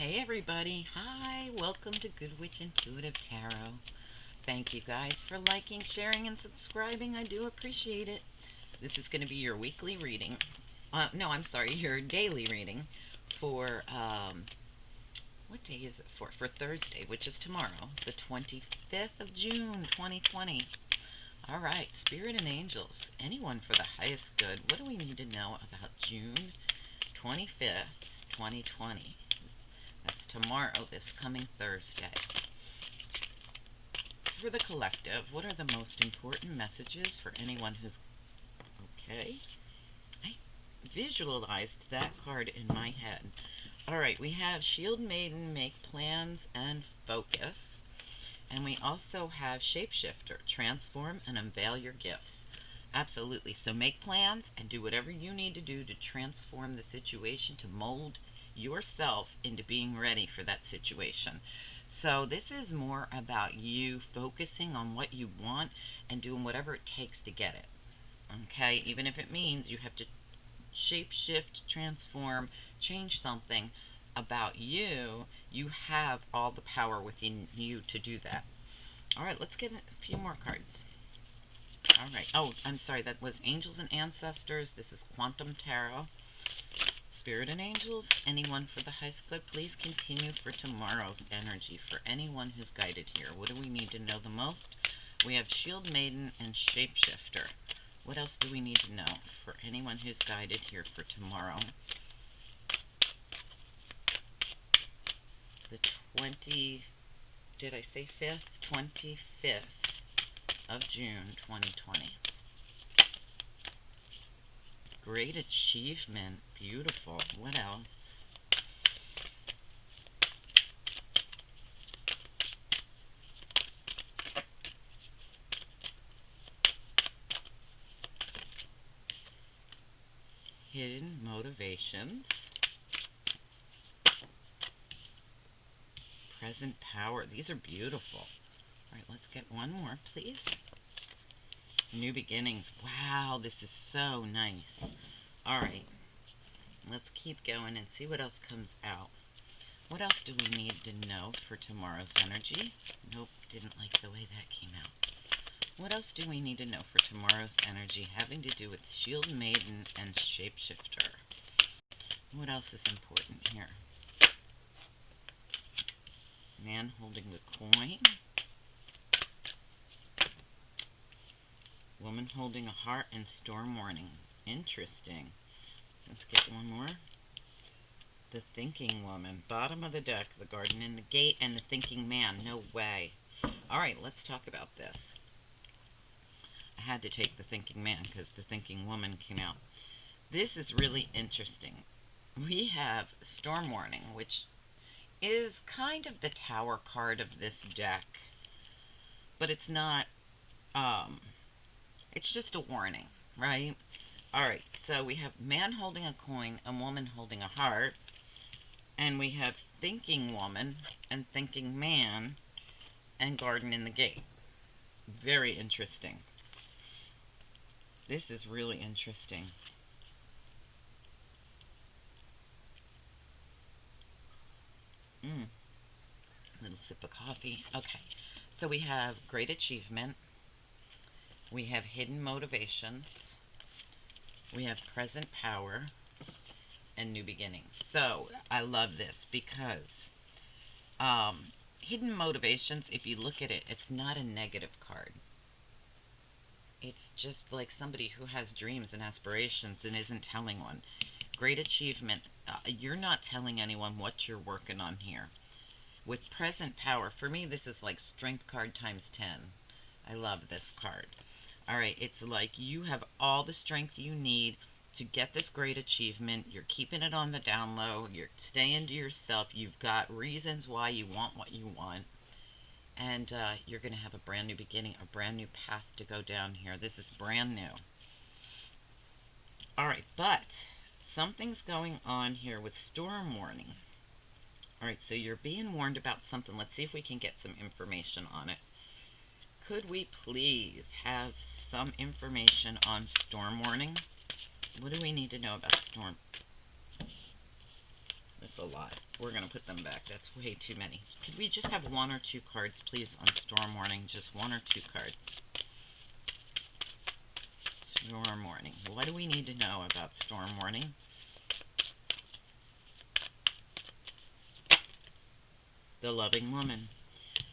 Hey everybody, hi, welcome to Good Witch Intuitive Tarot. Thank you guys for liking, sharing, and subscribing. I do appreciate it. This is going to be your weekly reading. No, I'm sorry, your daily reading for, what day is it for? For Thursday, which is tomorrow, the 25th of June, 2020. All right, Spirit and Angels, anyone for the highest good. What do we need to know about June 25th, 2020? That's tomorrow, this coming Thursday. For the collective, what are the most important messages for anyone who's... Okay. I visualized that card in my head. Alright, we have Shield Maiden, Make Plans, and Focus. And we also have Shapeshifter, Transform and Unveil Your Gifts. Absolutely. So make plans and do whatever you need to do to transform the situation, to mold yourself into being ready for that situation. So this is more about you focusing on what you want and doing whatever it takes to get it. Okay? Even if it means you have to shape shift, transform, change something about you, you have all the power within you to do that. Alright, let's get a few more cards. Alright, oh, I'm sorry, that was Angels and Ancestors. This is Quantum Tarot. Spirit and Angels, anyone for the highest good, please continue for tomorrow's energy for anyone who's guided here. What do we need to know the most? We have Shield Maiden and Shapeshifter. What else do we need to know for anyone who's guided here for tomorrow? The 25th of June, 2020. Great achievement. Beautiful. What else? Hidden motivations. Present power. These are beautiful. All right, let's get one more, please. New beginnings. Wow, this is so nice. All right, let's keep going and see what else comes out. What else do we need to know for tomorrow's energy? Nope, didn't like the way that came out. What else do we need to know for tomorrow's energy having to do with Shield Maiden and Shapeshifter? What else is important here? Man holding the coin. Woman holding a heart and storm warning. Interesting. Let's get one more. The thinking woman. Bottom of the deck, the garden and the gate, and the thinking man. No way. Alright, let's talk about this. I had to take the thinking man because the thinking woman came out. This is really interesting. We have storm warning, which is kind of the tower card of this deck. But it's not, it's just a warning, right? Alright, so we have man holding a coin, a woman holding a heart, and we have thinking woman and thinking man and garden in the gate. Very interesting. This is really interesting. Little sip of coffee. Okay, so we have great achievement. We have hidden motivations. We have present power and new beginnings. So I love this because hidden motivations, if you look at it, it's not a negative card. It's just like somebody who has dreams and aspirations and isn't telling one. Great achievement. You're not telling anyone what you're working on here. With present power, for me, this is like strength card times 10. I love this card. Alright, it's like you have all the strength you need to get this great achievement. You're keeping it on the down low. You're staying to yourself. You've got reasons why you want what you want. And you're going to have a brand new beginning, a brand new path to go down here. This is brand new. Alright, but something's going on here with storm warning. Alright, so you're being warned about something. Let's see if we can get some information on it. Could we please have some information on storm warning? What do we need to know about storm? That's a lot. We're going to put them back. That's way too many. Could we just have one or two cards, please, on Storm Warning? Just one or two cards. Storm Warning. What do we need to know about Storm Warning? The Loving Woman.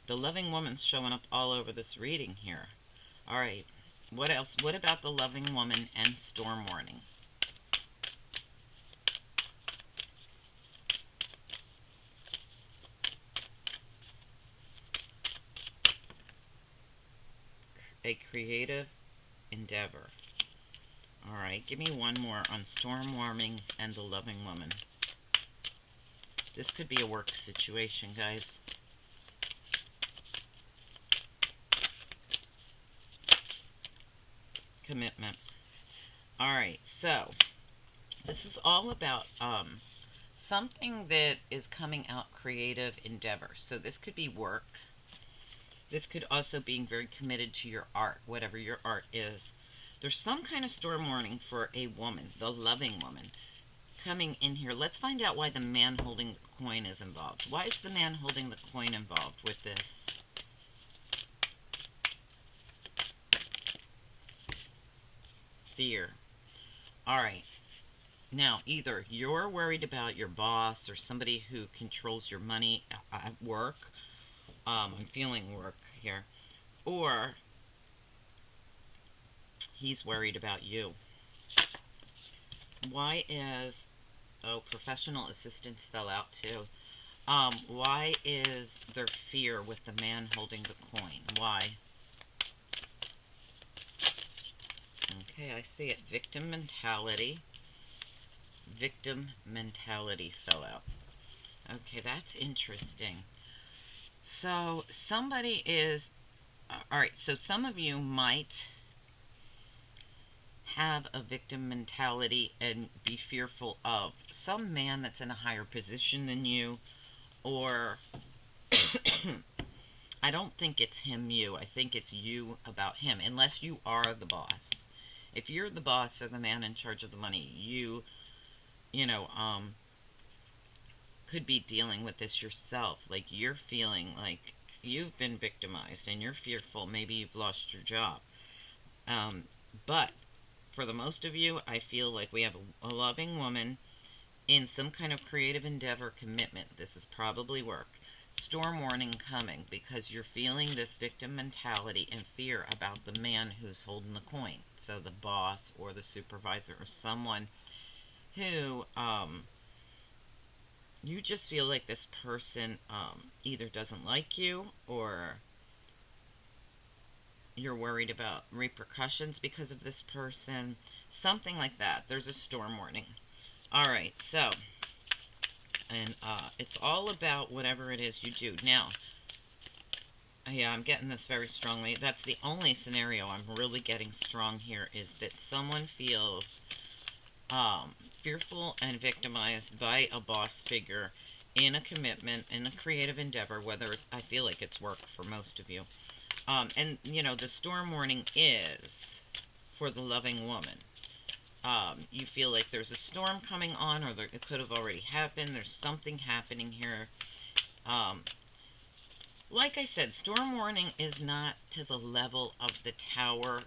The Loving Woman's showing up all over this reading here. All right. What else? What about the Loving Woman and Storm Warning? A creative endeavor. All right. Give me one more on Storm Warning and the Loving Woman. This could be a work situation, guys. Commitment. All right. So this is all about something that is coming out, creative endeavor. So this could be work. This could also be very committed to your art, whatever your art is. There's some kind of Storm Warning for a woman, the Loving Woman, coming in here. Let's find out why the man holding the coin is involved. Why is the man holding the coin involved with this? Fear. All right. Now, either you're worried about your boss or somebody who controls your money at work. I'm feeling work here. Or he's worried about you. Why is... Oh, professional assistance fell out too. Why is there fear with the man holding the coin? Why? Okay, I see it. Victim mentality. Victim mentality fell out. Okay, that's interesting. So somebody is... Alright, so some of you might have a victim mentality and be fearful of some man that's in a higher position than you, or I don't think it's him, you. I think it's you about him, unless you are the boss. If you're the boss or the man in charge of the money, you know, could be dealing with this yourself. Like, you're feeling like you've been victimized and you're fearful. Maybe you've lost your job. But for the most of you, I feel like we have a loving woman in some kind of creative endeavor, commitment. This is probably work. Storm Warning coming because you're feeling this victim mentality and fear about the man who's holding the coin. So the boss or the supervisor or someone who you just feel like this person either doesn't like you, or you're worried about repercussions because of this person. Something like that. There's a Storm Warning. Alright, so, and it's all about whatever it is you do. Now, yeah, I'm getting this very strongly. That's the only scenario I'm really getting strong here, is that someone feels fearful and victimized by a boss figure in a commitment, in a creative endeavor, whether I feel like it's work for most of you. And, you know, the Storm Warning is for the loving woman. You feel like there's a storm coming on, or it could have already happened. There's something happening here. Like I said, Storm Warning is not to the level of the Tower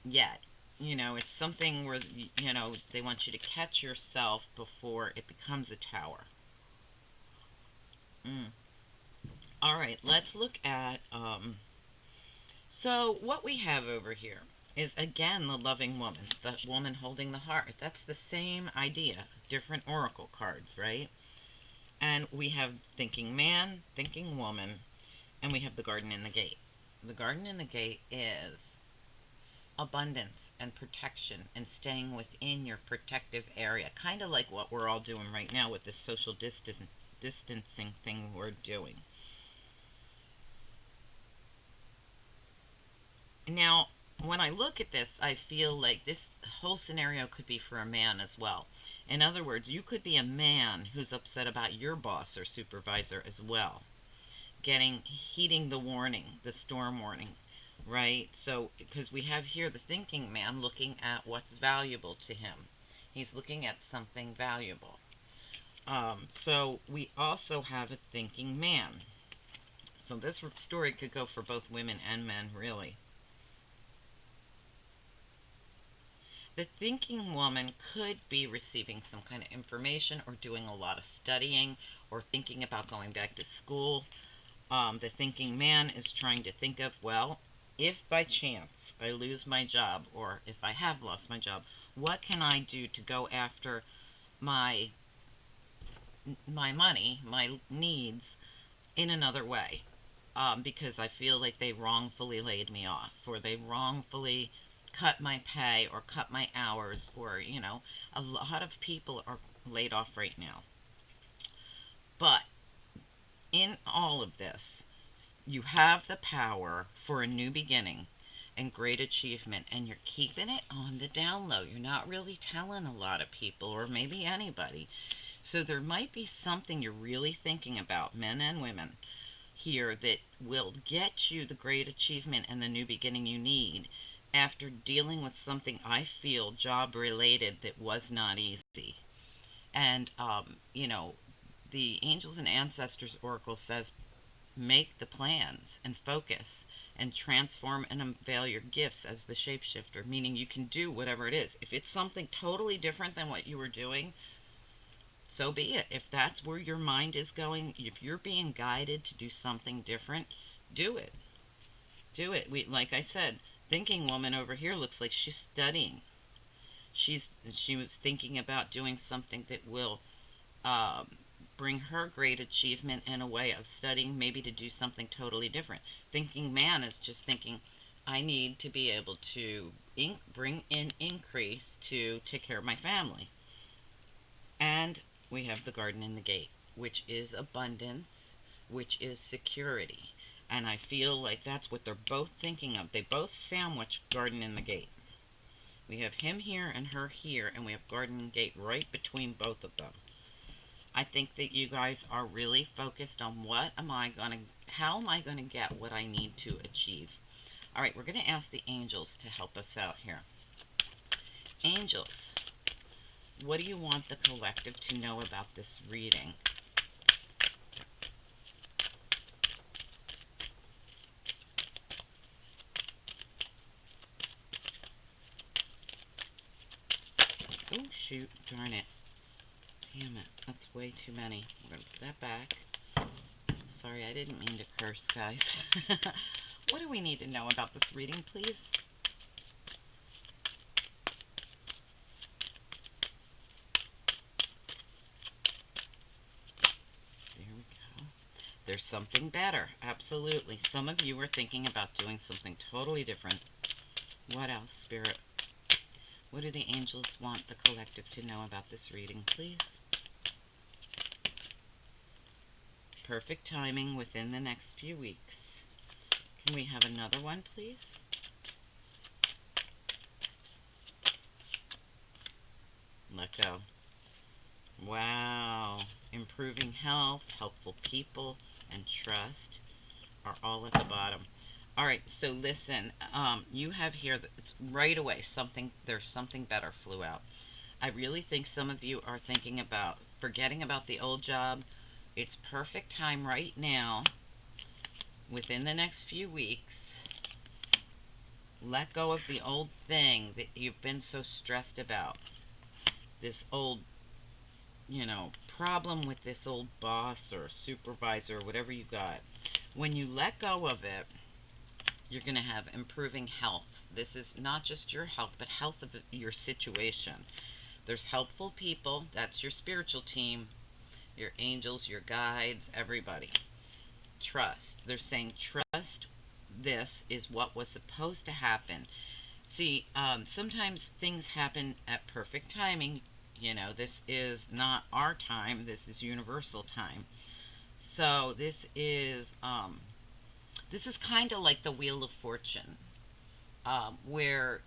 yet. You know, it's something where, you know, they want you to catch yourself before it becomes a Tower. Alright, let's look at, so what we have over here is, again, the loving woman, the woman holding the heart. That's the same idea, different oracle cards, right? And we have thinking man, thinking woman, and we have the garden in the gate. The garden in the gate is abundance and protection and staying within your protective area, kind of like what we're all doing right now with this social distancing thing we're doing. Now, when I look at this, I feel like this whole scenario could be for a man as well. In other words, you could be a man who's upset about your boss or supervisor as well, heeding the warning, the Storm Warning, right? So, because we have here the thinking man looking at what's valuable to him. He's looking at something valuable. So we also have a thinking man. So this story could go for both women and men, really. The thinking woman could be receiving some kind of information or doing a lot of studying or thinking about going back to school. The thinking man is trying to think of, well, if by chance I lose my job or if I have lost my job, what can I do to go after my money, my needs in another way? Because I feel like they wrongfully laid me off or they wrongfully cut my pay or cut my hours or, a lot of people are laid off right now. But in all of this, you have the power for a new beginning and great achievement, and you're keeping it on the down low. You're not really telling a lot of people or maybe anybody. So there might be something you're really thinking about, men and women, here that will get you the great achievement and the new beginning you need after dealing with something I feel job related that was not easy. And, the Angels and Ancestors Oracle says make the plans and focus and transform and unveil your gifts as the shapeshifter, meaning you can do whatever it is. If it's something totally different than what you were doing, so be it. If that's where your mind is going, if you're being guided to do something different, do it. Do it. Like I said, thinking woman over here looks like she's studying. She was thinking about doing something that will um, bring her great achievement in a way of studying, maybe to do something totally different. Thinking man is just thinking, I need to be able to bring in increase to take care of my family. And we have the garden in the gate, which is abundance, which is security. And I feel like that's what they're both thinking of. They both sandwich garden in the gate. We have him here and her here, and we have garden and gate right between both of them. I think that you guys are really focused on how am I going to get what I need to achieve. All right, we're going to ask the angels to help us out here. Angels, what do you want the collective to know about this reading? Oh, shoot, darn it. Damn it, that's way too many. We're going to put that back. Sorry, I didn't mean to curse, guys. What do we need to know about this reading, please? There we go. There's something better. Absolutely. Some of you are thinking about doing something totally different. What else, Spirit? What do the angels want the collective to know about this reading, please? Perfect timing within the next few weeks. Can we have another one, please? Let go. Wow. Improving health, helpful people, and trust are all at the bottom. All right, so listen, you have here, it's right away, there's something better flew out. I really think some of you are thinking about forgetting about the old job. It's perfect time right now, within the next few weeks. Let go of the old thing that you've been so stressed about. This old, problem with this old boss or supervisor or whatever you got. When you let go of it, you're going to have improving health. This is not just your health, but health of your situation. There's helpful people. That's your spiritual team, your angels, your guides, everybody. Trust. They're saying trust. This is what was supposed to happen. See, sometimes things happen at perfect timing. This is not our time. This is universal time. So this is kind of like the Wheel of Fortune, where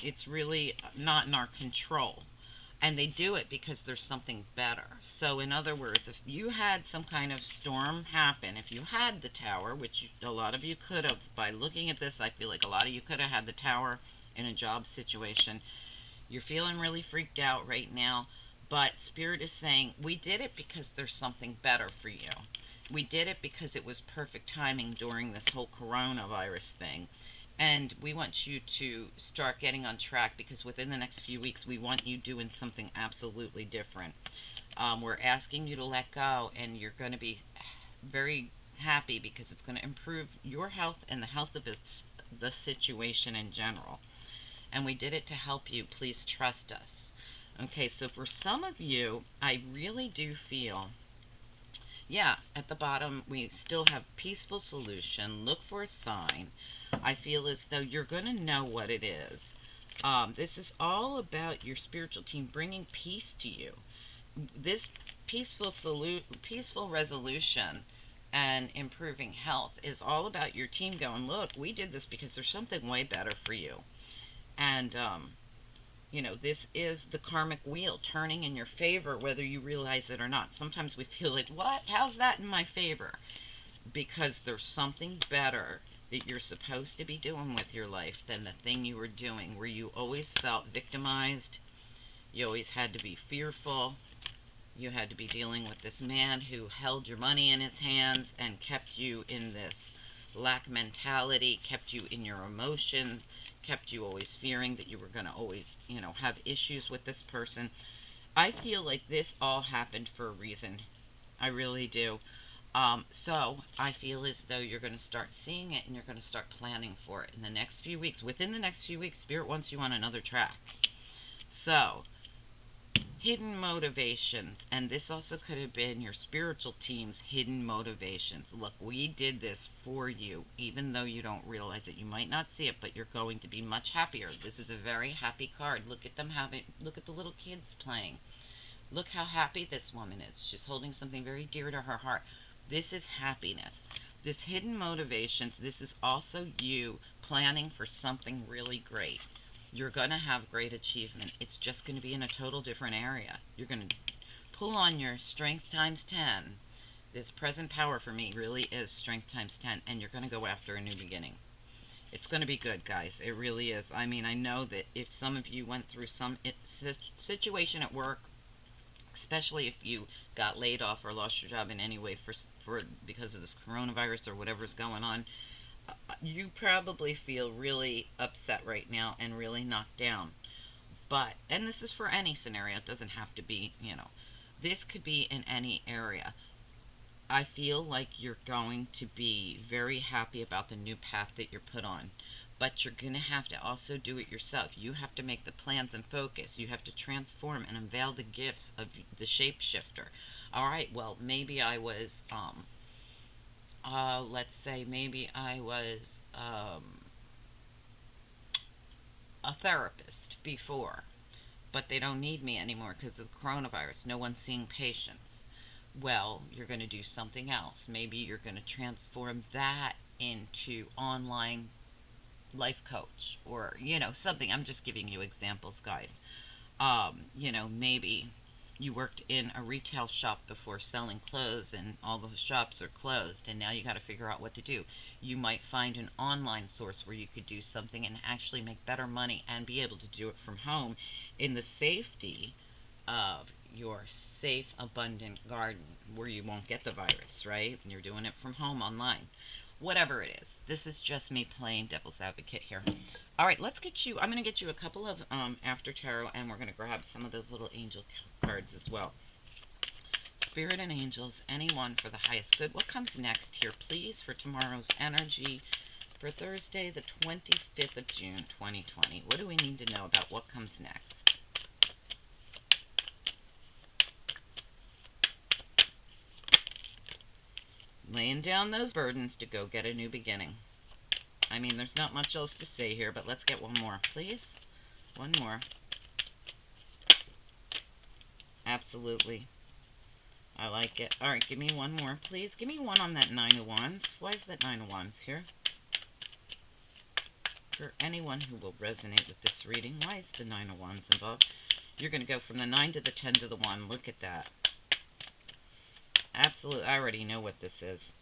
it's really not in our control, and they do it because there's something better. So in other words, if you had some kind of storm happen, if you had the tower, which a lot of you could have, by looking at this, I feel like a lot of you could have had the tower in a job situation. You're feeling really freaked out right now, But Spirit is saying, we did it because there's something better for you. We did it because it was perfect timing during this whole coronavirus thing. And we want you to start getting on track because within the next few weeks, we want you doing something absolutely different. We're asking you to let go, and you're going to be very happy because it's going to improve your health and the health of the situation in general. And we did it to help you. Please trust us. Okay, so for some of you, I really do feel, yeah, at the bottom, we still have peaceful solution. Look for a sign. I feel as though you're going to know what it is. This is all about your spiritual team bringing peace to you. This peaceful resolution and improving health is all about your team going, look, we did this because there's something way better for you. And this is the karmic wheel turning in your favor, whether you realize it or not. Sometimes we feel like, what? How's that in my favor? Because there's something better that you're supposed to be doing with your life than the thing you were doing, where you always felt victimized, you always had to be fearful, you had to be dealing with this man who held your money in his hands and kept you in this lack mentality, kept you in your emotions, kept you always fearing that you were going to always, have issues with this person. I feel like this all happened for a reason. I really do. So I feel as though you're going to start seeing it and you're going to start planning for it in the next few weeks. Within the next few weeks, Spirit wants you on another track. So, hidden motivations, and this also could have been your spiritual team's hidden motivations. Look, we did this for you, even though you don't realize it. You might not see it, but you're going to be much happier. This is a very happy card. Look at them look at the little kids playing. Look how happy this woman is. She's holding something very dear to her heart. This is happiness. This hidden motivations, this is also you planning for something really great. You're going to have great achievement. It's just going to be in a total different area. You're going to pull on your strength times 10. This present power for me really is strength times 10, and you're going to go after a new beginning. It's going to be good, guys. It really is. I mean, I know that if some of you went through some situation at work, especially if you got laid off or lost your job in any way because of this coronavirus or whatever's going on, you probably feel really upset right now and really knocked down. But, and this is for any scenario, it doesn't have to be, this could be in any area. I feel like you're going to be very happy about the new path that you're put on. But you're going to have to also do it yourself. You have to make the plans and focus. You have to transform and unveil the gifts of the shapeshifter. All right, well, maybe I was, let's say maybe I was a therapist before, but they don't need me anymore because of the coronavirus. No one's seeing patients. Well, you're going to do something else. Maybe you're going to transform that into online life coach or, something. I'm just giving you examples, guys. Maybe you worked in a retail shop before selling clothes and all those shops are closed and now you got to figure out what to do. You might find an online source where you could do something and actually make better money and be able to do it from home in the safety of your safe, abundant garden where you won't get the virus, right? And you're doing it from home online. Whatever it is. This is just me playing devil's advocate here. All right, let's get you, I'm going to get you a couple of after tarot, and we're going to grab some of those little angel cards as well. Spirit and angels, anyone for the highest good. What comes next here, please, for tomorrow's energy for Thursday, the 25th of June, 2020? What do we need to know about what comes next? Laying down those burdens to go get a new beginning. I mean, there's not much else to say here, but let's get one more, please. One more. Absolutely. I like it. All right, give me one more, please. Give me one on that Nine of Wands. Why is that Nine of Wands here? For anyone who will resonate with this reading, why is the Nine of Wands involved? You're going to go from the 9 to the 10 to the 1. Look at that. Absolutely. I already know what this is.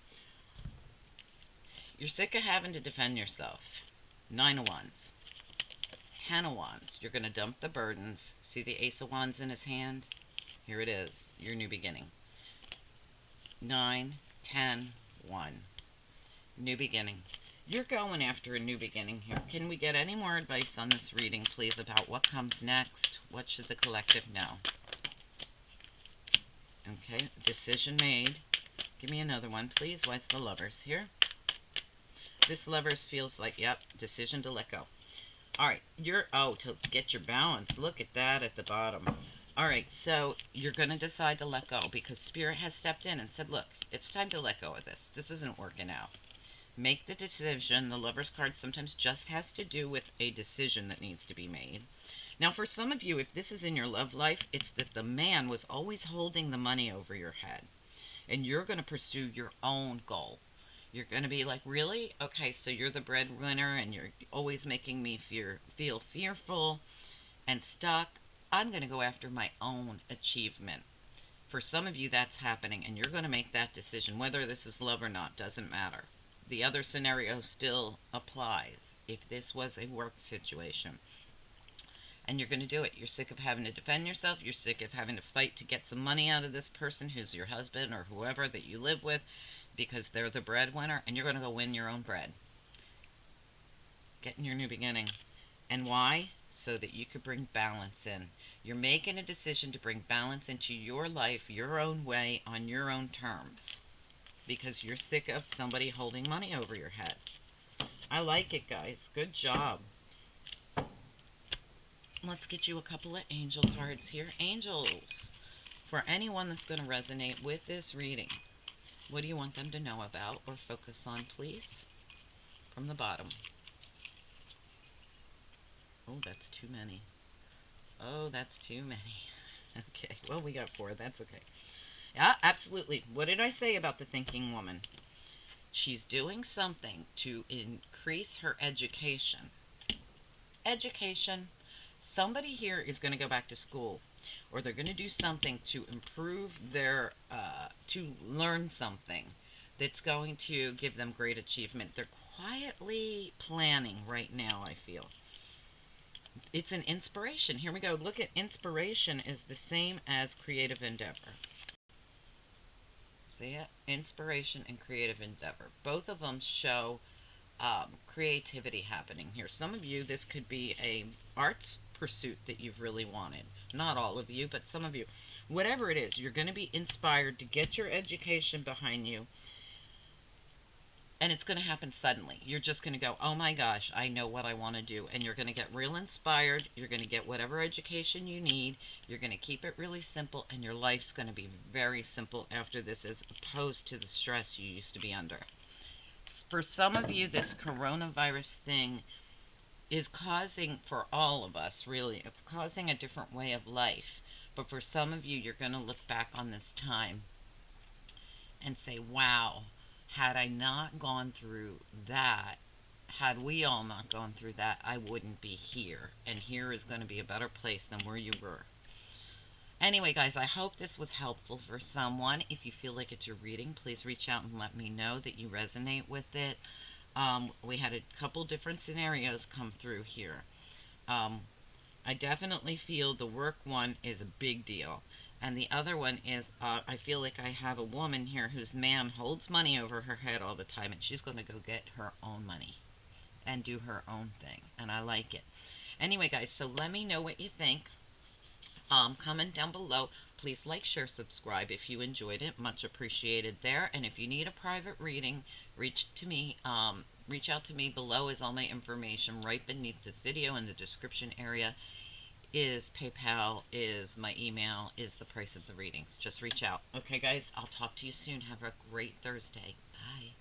You're sick of having to defend yourself. 9 of Wands. 10 of Wands. You're going to dump the burdens. See the Ace of Wands in his hand? Here it is, your new beginning. 9, 10, 1. New beginning. You're going after a new beginning here. Can we get any more advice on this reading, please, about what comes next? What should the collective know? Okay, decision made. Give me another one, please. Why's the Lovers here? This Lovers feels like, yep, decision to let go. All right, to get your balance. Look at that at the bottom. All right, so you're going to decide to let go because Spirit has stepped in and said, look, it's time to let go of this. This isn't working out. Make the decision. The Lover's card sometimes just has to do with a decision that needs to be made. Now, for some of you, if this is in your love life, it's that the man was always holding the money over your head. And you're going to pursue your own goal. You're going to be like, really? Okay, so you're the breadwinner and you're always making me feel fearful and stuck. I'm going to go after my own achievement. For some of you, that's happening, and you're going to make that decision. Whether this is love or not doesn't matter. The other scenario still applies if this was a work situation. And you're going to do it. You're sick of having to defend yourself. You're sick of having to fight to get some money out of this person who's your husband or whoever that you live with because they're the breadwinner, and you're going to go win your own bread. Getting your new beginning. And why? So that you could bring balance in. You're making a decision to bring balance into your life, your own way, on your own terms. Because you're sick of somebody holding money over your head. I like it, guys. Good job. Let's get you a couple of angel cards here. Angels, for anyone that's going to resonate with this reading, what do you want them to know about or focus on, please? From the bottom. Oh, that's too many. Oh, that's too many. Okay, well, we got 4. That's okay. Yeah, absolutely. What did I say about the thinking woman? She's doing something to increase her education. Education. Somebody here is going to go back to school, or they're going to do something to improve their, to learn something that's going to give them great achievement. They're quietly planning right now, I feel. It's an inspiration. Here we go. Look at inspiration is the same as creative endeavor. See it? Inspiration and creative endeavor. Both of them show creativity happening here. Some of you, this could be a arts pursuit that you've really wanted. Not all of you, but some of you. Whatever it is, you're going to be inspired to get your education behind you. And it's going to happen suddenly. You're just going to go, oh my gosh, I know what I want to do. And you're going to get real inspired. You're going to get whatever education you need. You're going to keep it really simple. And your life's going to be very simple after this, as opposed to the stress you used to be under. For some of you, this coronavirus thing is causing, for all of us really, it's causing a different way of life. But for some of you, you're going to look back on this time and say, wow, had I not gone through that, had we all not gone through that, I wouldn't be here. And here is going to be a better place than where you were. Anyway, guys, I hope this was helpful for someone. If you feel like it's your reading, please reach out and let me know that you resonate with it. We had a couple different scenarios come through here. I definitely feel the work one is a big deal. And the other one is, I feel like I have a woman here whose man holds money over her head all the time, and she's going to go get her own money and do her own thing. And I like it. Anyway, guys, so let me know what you think. Comment down below. Please like, share, subscribe if you enjoyed it. Much appreciated there. And if you need a private reading, reach out to me. Below is all my information. Right beneath this video in the description area is PayPal, is my email, is the price of the readings. Just reach out. Okay, guys, I'll talk to you soon. Have a great Thursday. Bye.